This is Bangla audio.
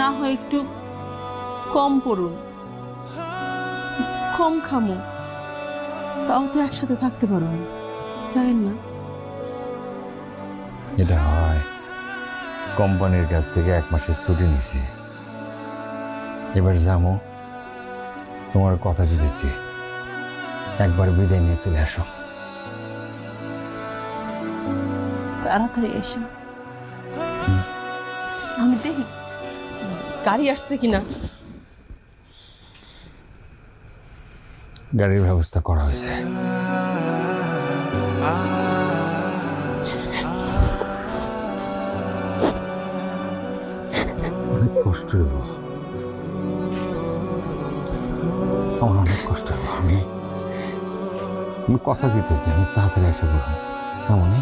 না হয় একটু কম পড়ুন, কম খামো, তাও তো একসাথে থাকতে পারো না, চাইন না? এটা হয়, কোম্পানির কাছ থেকে 1 মাসের ছুটি নিছি, এবার যাবো। তোমার কথা দিতেছি, একবার বিদায় নিয়ে চলে আসো। তাড়াতাড়ি এসে আমি দেখি গাড়ি আসছে কিনা। গাড়ির ব্যবস্থা করা হয়েছে। অনেক কষ্ট হইব, আমার অনেক কষ্ট হইব। আমি কথা দিতেছি, আমি তাড়াতাড়ি এসে বলবো, কেমন?